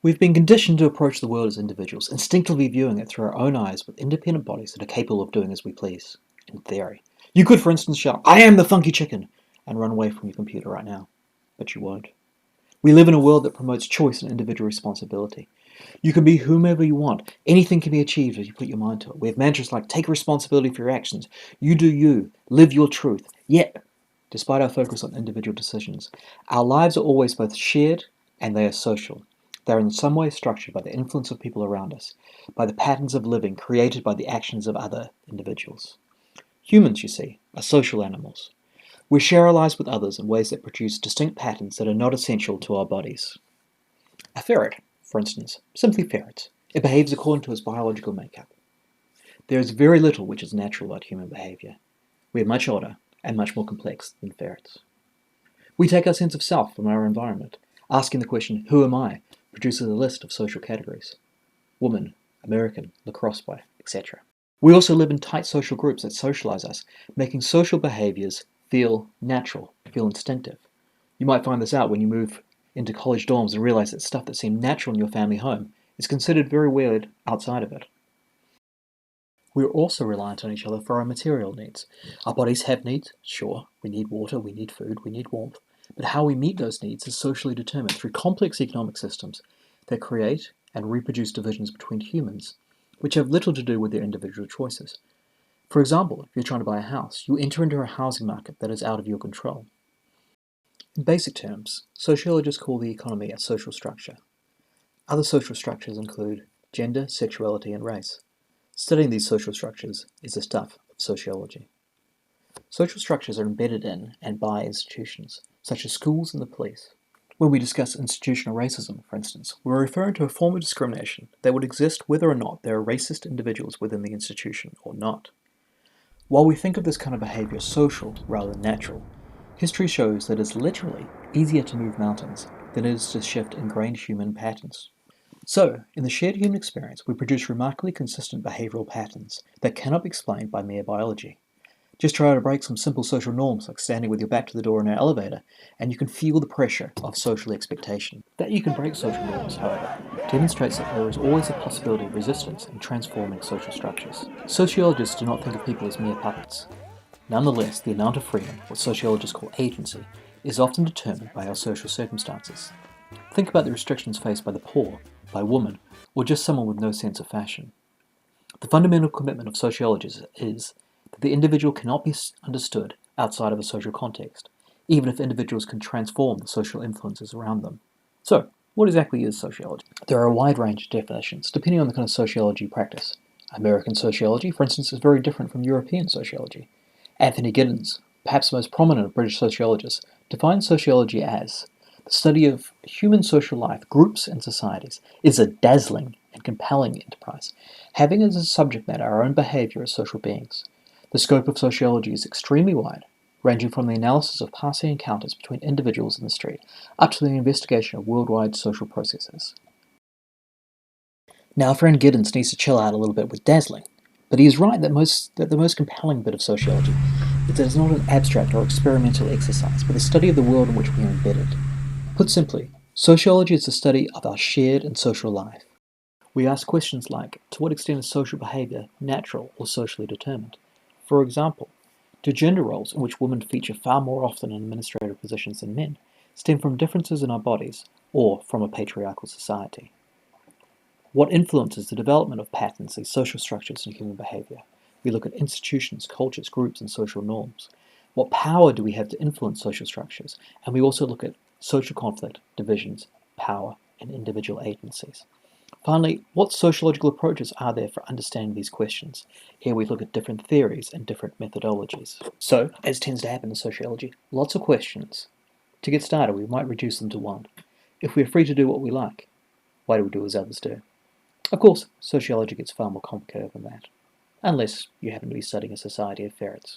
We've been conditioned to approach the world as individuals, instinctively viewing it through our own eyes with independent bodies that are capable of doing as we please. In theory. You could, for instance, shout, "I am the funky chicken," and run away from your computer right now. But you won't. We live in a world that promotes choice and individual responsibility. You can be whomever you want. Anything can be achieved if you put your mind to it. We have mantras like, take responsibility for your actions. You do you. Live your truth. Yet, despite our focus on individual decisions, our lives are always both shared and they are social. They are in some way structured by the influence of people around us, by the patterns of living created by the actions of other individuals. Humans, you see, are social animals. We share our lives with others in ways that produce distinct patterns that are not essential to our bodies. A ferret, for instance, simply ferrets. It behaves according to its biological makeup. There is very little which is natural about human behavior. We are much older and much more complex than ferrets. We take our sense of self from our environment. Asking the question, who am I, produces a list of social categories. Woman, American, lacrosse player, etc. We also live in tight social groups that socialize us, making social behaviors feel natural, feel instinctive. You might find this out when you move into college dorms and realize that stuff that seemed natural in your family home is considered very weird outside of it. We are also reliant on each other for our material needs. Our bodies have needs, sure. We need water, we need food, we need warmth. But how we meet those needs is socially determined through complex economic systems that create and reproduce divisions between humans, which have little to do with their individual choices. For example, if you're trying to buy a house, you enter into a housing market that is out of your control. In basic terms, sociologists call the economy a social structure. Other social structures include gender, sexuality, and race. Studying these social structures is the stuff of sociology. Social structures are embedded in and by institutions, such as schools and the police. When we discuss institutional racism, for instance, we're referring to a form of discrimination that would exist whether or not there are racist individuals within the institution or not. While we think of this kind of behavior as social rather than natural, history shows that it's literally easier to move mountains than it is to shift ingrained human patterns. So, in the shared human experience, we produce remarkably consistent behavioral patterns that cannot be explained by mere biology. Just try to break some simple social norms like standing with your back to the door in an elevator, and you can feel the pressure of social expectation. That you can break social norms, however, demonstrates that there is always a possibility of resistance in transforming social structures. Sociologists do not think of people as mere puppets. Nonetheless, the amount of freedom, what sociologists call agency, is often determined by our social circumstances. Think about the restrictions faced by the poor, by women, or just someone with no sense of fashion. The fundamental commitment of sociologists is that the individual cannot be understood outside of a social context, even if individuals can transform the social influences around them. So, what exactly is sociology? There are a wide range of definitions, depending on the kind of sociology you practice. American sociology, for instance, is very different from European sociology. Anthony Giddens, perhaps the most prominent of British sociologists, defines sociology as the study of human social life, groups, and societies is a dazzling and compelling enterprise, having as a subject matter our own behavior as social beings. The scope of sociology is extremely wide, ranging from the analysis of passing encounters between individuals in the street up to the investigation of worldwide social processes. Now, our friend Giddens needs to chill out a little bit with dazzling, but he is right that the most compelling bit of sociology is that it's not an abstract or experimental exercise, but the study of the world in which we are embedded. Put simply, sociology is the study of our shared and social life. We ask questions like, to what extent is social behavior natural or socially determined? For example, do gender roles in which women feature far more often in administrative positions than men stem from differences in our bodies or from a patriarchal society? What influences the development of patterns, these social structures in human behavior? We look at institutions, cultures, groups, and social norms. What power do we have to influence social structures? And we also look at social conflict, divisions, power, and individual agencies. Finally, what sociological approaches are there for understanding these questions? Here we look at different theories and different methodologies. So, as tends to happen in sociology, lots of questions. To get started, we might reduce them to one. If we are free to do what we like, why do we do as others do? Of course, sociology gets far more complicated than that, unless you happen to be studying a society of ferrets.